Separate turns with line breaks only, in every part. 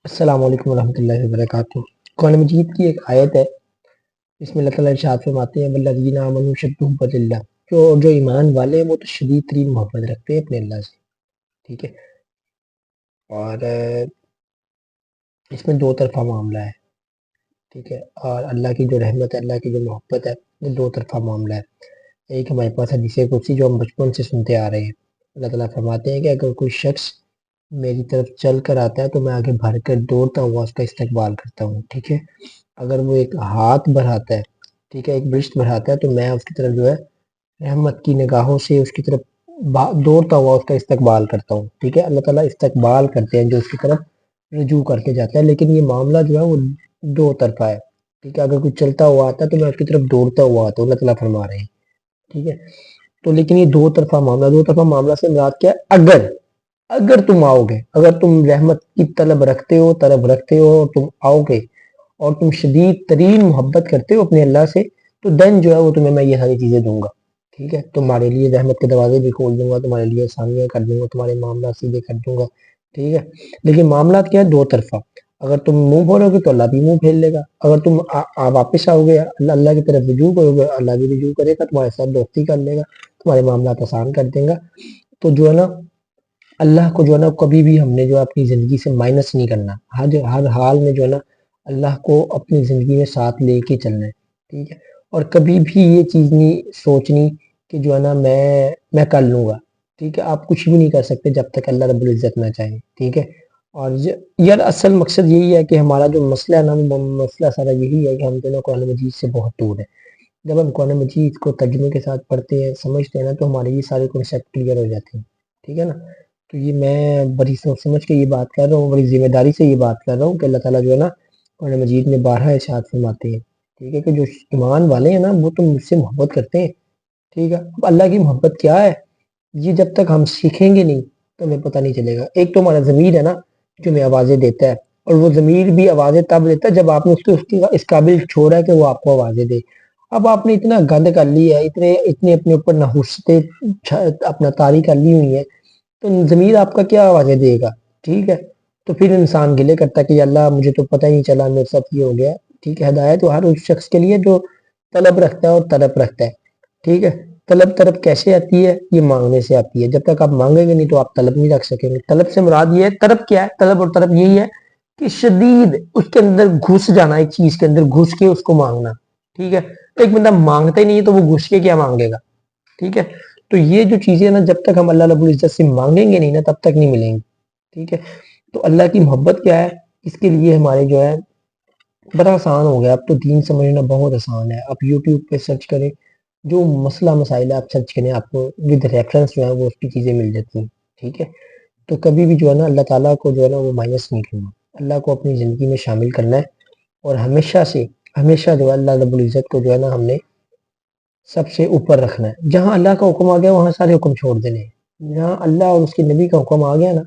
السلام علیکم ورحمۃ اللہ وبرکاتہ۔ قرآن مجید کی ایک آیت ہے، اس میں اللہ تعالیٰ ارشاد فرماتے ہیں والذین آمنوا اشد حبا للہ، جو ایمان والے ہیں وہ تو شدید ترین محبت رکھتے ہیں اپنے اللہ سے، ٹھیک ہے۔ اور اس میں دو طرفہ معاملہ ہے، ٹھیک ہے۔ اور اللہ کی جو رحمت ہے، اللہ کی جو محبت ہے، وہ دو طرفہ معاملہ ہے۔ ایک ہمارے پاس حدیث قدسی جو ہم بچپن سے سنتے آ رہے ہیں، اللہ تعالیٰ فرماتے ہیں کہ اگر کوئی شخص میری طرف چل کر آتا ہے تو میں آگے بڑھ کر دوڑتا ہوا اس کا استقبال کرتا ہوں، ٹھیک ہے۔ اگر وہ ایک ہاتھ بڑھاتا ہے، ٹھیک ہے، ایک برشت بڑھاتا ہے تو میں اس کی طرف جو ہے رحمت کی نگاہوں سے اس کی طرف دوڑتا ہوا اس کا استقبال کرتا ہوں، ٹھیک ہے۔ اللہ تعالیٰ استقبال کرتے ہیں جو اس کی طرف رجوع کر کے جاتا ہے، لیکن یہ معاملہ جو ہے وہ دو طرفہ ہے، ٹھیک ہے۔ اگر کوئی چلتا ہوا آتا ہے تو میں اس کی طرف دوڑتا ہوا آتا ہوں، اللہ تعالیٰ فرما رہے ہیں، ٹھیک ہے۔ تو لیکن یہ دو طرفہ معاملہ سے مراد کیا ہے؟ اگر تم آؤ گے، اگر تم رحمت کی طلب رکھتے ہو اور تم آؤ گے اور تم شدید ترین محبت کرتے ہو اپنے اللہ سے، تو دن جو ہے وہ تمہیں میں یہ ساری چیزیں دوں گا، ٹھیک ہے۔ تمہارے لیے رحمت کے دروازے بھی کھول دوں گا، تمہارے لیے آسانیاں کر دوں گا، تمہارے معاملات سیدھے کر دوں گا، ٹھیک ہے۔ لیکن معاملات کیا ہے؟ دو طرفہ۔ اگر تم منہ بولو گے تو اللہ بھی منہ پھیر لے گا، اگر تم واپس آؤ گے اللہ کی طرف رجوع کرو گے، اللہ بھی رجوع کرے گا، تمہارے ساتھ دوستی کر لے گا، تمہارے معاملات آسان کر دے گا۔ تو جو ہے نا اللہ کو جو ہے نا کبھی بھی ہم نے جو اپنی زندگی سے مائنس نہیں کرنا، ہر حال میں جو ہے نا اللہ کو اپنی زندگی میں ساتھ لے کے چلنا ہے، ٹھیک ہے۔ اور کبھی بھی یہ چیز نہیں سوچنی کہ جو ہے نا میں کر لوں گا، ٹھیک ہے۔ آپ کچھ بھی نہیں کر سکتے جب تک اللہ رب العزت نہ چاہے، ٹھیک ہے۔ اور یار اصل مقصد یہی ہے کہ ہمارا جو مسئلہ ہے نا، وہ مسئلہ سارا یہی ہے کہ ہم جو ہے نا قرآن مجید سے بہت دور ہے۔ جب ہم قرآن مجید کو ترجمے کے ساتھ پڑھتے ہیں، سمجھتے ہیں نا، تو ہمارے یہ سارے کنسیپٹ کلیئر ہو جاتے ہیں، ٹھیک ہے نا۔ تو یہ میں بڑی سوچ سمجھ کے یہ بات کر رہا ہوں، بڑی ذمہ داری سے یہ بات کر رہا ہوں کہ اللہ تعالیٰ جو ہے نا قرآن مجید میں بارہا ارشاد فرماتے ہیں، ٹھیک ہے، کہ جو ایمان والے ہیں نا وہ تو مجھ سے محبت کرتے ہیں، ٹھیک ہے۔ اب اللہ کی محبت کیا ہے، یہ جب تک ہم سیکھیں گے نہیں تو ہمیں پتہ نہیں چلے گا۔ ایک تو ہمارا ضمیر ہے نا جو ہمیں آوازیں دیتا ہے، اور وہ ضمیر بھی آوازیں تب دیتا ہے جب آپ نے اس قابل چھوڑا ہے کہ وہ آپ کو آوازیں دے۔ اب آپ نے اتنا گند کر لی ہے، اتنے اپنے اوپر نحوستیں اپنا طاری کر لی ہوئی ہیں، تو ضمیر آپ کا کیا آوازیں دے گا، ٹھیک ہے۔ تو پھر انسان گلے کرتا ہے کہ اللہ مجھے تو پتہ ہی نہیں چلا، میرے ساتھ یہ ہو گیا، ٹھیک ہے۔ ہدایت تو ہر اس شخص کے لیے جو طلب رکھتا ہے اور طلب رکھتا ہے، ٹھیک ہے۔ طلب کیسے آتی ہے؟ یہ مانگنے سے آتی ہے۔ جب تک آپ مانگیں گے نہیں تو آپ طلب نہیں رکھ سکیں گے۔ طلب سے مراد یہ ہے، طلب کیا ہے؟ طلب اور طلب یہی ہے کہ شدید اس کے اندر گھس جانا، ایک چیز کے اندر گھس کے اس کو مانگنا، ٹھیک ہے۔ ایک بندہ مانگتا ہی نہیں ہے تو وہ گھس کے کیا مانگے گا، ٹھیک ہے۔ تو یہ جو چیزیں نا جب تک ہم اللہ رب العزت سے مانگیں گے نہیں نا تب تک نہیں ملیں گی، ٹھیک ہے۔ تو اللہ کی محبت کیا ہے؟ اس کے لیے ہمارے جو ہے بڑا آسان ہو گیا، اب تو دین سمجھنا بہت آسان ہے۔ آپ یوٹیوب پہ سرچ کریں، جو مسئلہ مسائل آپ سرچ کریں، آپ کو ود ریفرنس جو ہے وہ اس کی چیزیں مل جاتی ہیں، ٹھیک ہے۔ تو کبھی بھی جو ہے نا اللہ تعالیٰ کو جو ہے نا وہ مائنس نہیں کرنا، اللہ کو اپنی زندگی میں شامل کرنا ہے، اور ہمیشہ جو ہے اللہ رب العزت کو جو ہے نا ہم نے سب سے اوپر رکھنا ہے۔ جہاں اللہ کا حکم آ گیا وہاں سارے حکم چھوڑ دینے ہیں، جہاں اللہ اور اس کے نبی کا حکم آ گیا نا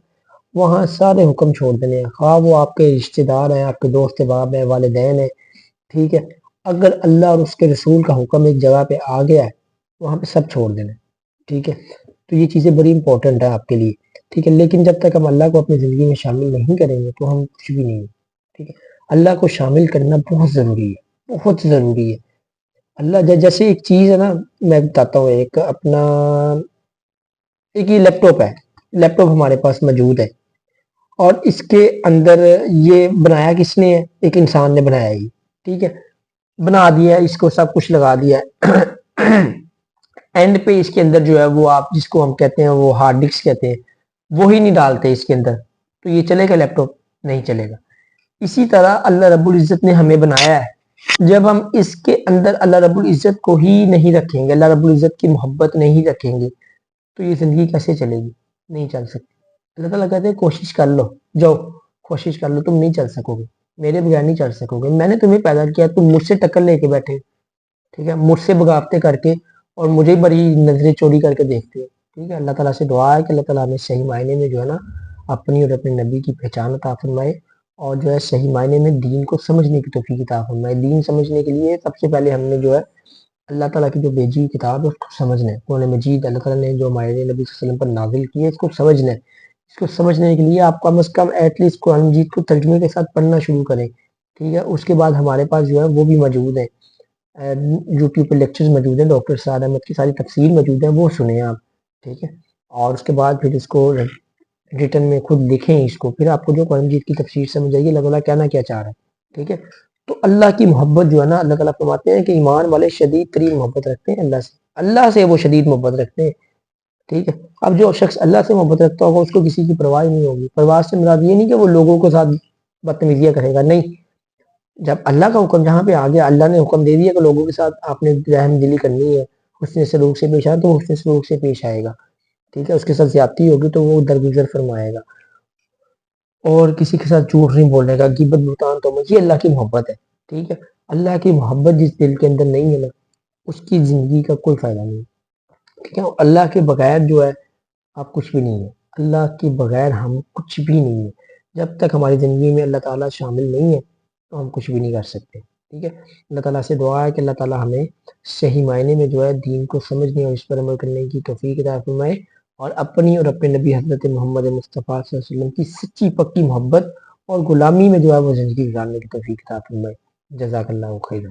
وہاں سارے حکم چھوڑ دینے ہیں، خواہ وہ آپ کے رشتہ دار ہیں، آپ کے دوست باپ ہیں، والدین ہیں، ٹھیک ہے۔ اگر اللہ اور اس کے رسول کا حکم ایک جگہ پہ آ گیا ہے وہاں پہ سب چھوڑ دینا ہے، ٹھیک ہے۔ تو یہ چیزیں بڑی امپورٹنٹ ہیں آپ کے لیے، ٹھیک ہے۔ لیکن جب تک ہم اللہ کو اپنی زندگی میں شامل نہیں کریں گے تو ہم کچھ بھی نہیں ہیں، ٹھیک ہے۔ اللہ کو شامل کرنا بہت ضروری ہے، بہت ضروری ہے۔ اللہ جیسے ایک چیز ہے نا، میں بتاتا ہوں، ایک یہ لیپ ٹاپ ہے، لیپ ٹاپ ہمارے پاس موجود ہے، اور اس کے اندر یہ بنایا کس نے ہے؟ ایک انسان نے بنایا ہے، ٹھیک ہے، بنا دیا ہے، اس کو سب کچھ لگا دیا ہے۔ اینڈ پہ اس کے اندر جو ہے وہ آپ جس کو ہم کہتے ہیں وہ ہارڈ ڈسک کہتے ہیں، وہی نہیں ڈالتے اس کے اندر، تو یہ چلے گا لیپ ٹاپ؟ نہیں چلے گا۔ اسی طرح اللہ رب العزت نے ہمیں بنایا ہے، جب ہم اس کے اندر اللہ رب العزت کو ہی نہیں رکھیں گے، اللہ رب العزت کی محبت نہیں رکھیں گے، تو یہ زندگی کیسے چلے گی؟ نہیں چل سکتی۔ اللہ تعالیٰ کہتے ہیں کوشش کر لو، جاؤ کوشش کر لو، تم نہیں چل سکو گے، میرے بغیر نہیں چل سکو گے، میں نے تمہیں پیدا کیا، تم مجھ سے ٹکر لے کے بیٹھے، ٹھیک ہے، مجھ سے بغاوتیں کر کے، اور مجھے بڑی نظریں چوری کر کے دیکھتے ہو، ٹھیک ہے۔ اللہ تعالیٰ سے دعا ہے کہ اللہ تعالیٰ ہمیں صحیح معنی میں جو ہے نا اپنی اور اپنے نبی کی پہچان عطا فرمائے، اور جو ہے صحیح معنی میں دین کو سمجھنے کی توفیق عطا فرمائے۔ دین سمجھنے کے لیے سب سے پہلے ہم نے جو ہے اللہ تعالیٰ کی جو بھیجی ہوئی کتاب ہے اس کو سمجھنا ہے، قرآن مجید اللہ تعالیٰ نے جو ہمارے نبی صلی اللہ علیہ وسلم پر نازل کی ہے اس کو سمجھنا ہے، اس کو سمجھنے کے لیے آپ کم از کم ایٹ لیسٹ قرآن مجید کو ترجمے کے ساتھ پڑھنا شروع کریں، ٹھیک ہے؟ اس کے بعد ہمارے پاس جو ہے وہ بھی موجود ہے، یوٹیوب پہ لیکچرز موجود ہیں، ڈاکٹر سعد احمد کی ساری تفسیر موجود ہے، وہ سنیں آپ، ٹھیک ہے؟ اور اس کے بعد پھر اس کو ریٹن میں خود لکھیں اس کو، پھر آپ کو جو قرآن مجید کی تفسیر سمجھ آئے گی اللہ تعالیٰ کہنا کیا چاہ رہا ہے، ٹھیک ہے؟ تو اللہ کی محبت جو ہے نا، اللہ تعالیٰ فرماتے ہیں کہ ایمان والے شدید ترین محبت رکھتے ہیں اللہ سے وہ شدید محبت رکھتے ہیں، ٹھیک ہے؟ اب جو شخص اللہ سے محبت رکھتا ہوگا اس کو کسی کی پرواہ نہیں ہوگی. پرواہ سے مراد یہ نہیں کہ وہ لوگوں کے ساتھ بدتمیزیاں کرے گا، نہیں. جب اللہ کا حکم جہاں پہ آ گیا، اللہ نے حکم دے دیا کہ لوگوں کے ساتھ آپ نے رحم دلی کرنی ہے، حسن سلوک سے پیش آئے تو حسن سلوک سے پیش آئے گا، ٹھیک ہے؟ اس کے ساتھ زیادتی ہوگی تو وہ درگزر فرمائے گا، اور کسی کے ساتھ جھوٹ نہیں بولنے گا، غیبت بہتان تہمت، یہ اللہ کی محبت ہے، ٹھیک ہے؟ اللہ کی محبت جس دل کے اندر نہیں ہے نا، اس کی زندگی کا کوئی فائدہ نہیں، ٹھیک ہے؟ اللہ کے بغیر جو ہے آپ کچھ بھی نہیں ہے، اللہ کے بغیر ہم کچھ بھی نہیں ہے. جب تک ہماری زندگی میں اللہ تعالیٰ شامل نہیں ہے تو ہم کچھ بھی نہیں کر سکتے، ٹھیک ہے؟ اللہ تعالیٰ سے دعا ہے کہ اللہ تعالیٰ ہمیں صحیح معنی میں جو ہے دین کو سمجھنے اور اس پر عمل کرنے کی توفیق عطا فرمائے، اور اپنی اور اپنے نبی حضرت محمد مصطفیٰ صلی اللہ علیہ وسلم کی سچی پکی محبت اور غلامی میں جو ہے وہ زندگی گزارنے کی توفیق عطا فرمائے. جزاک اللہ خیر.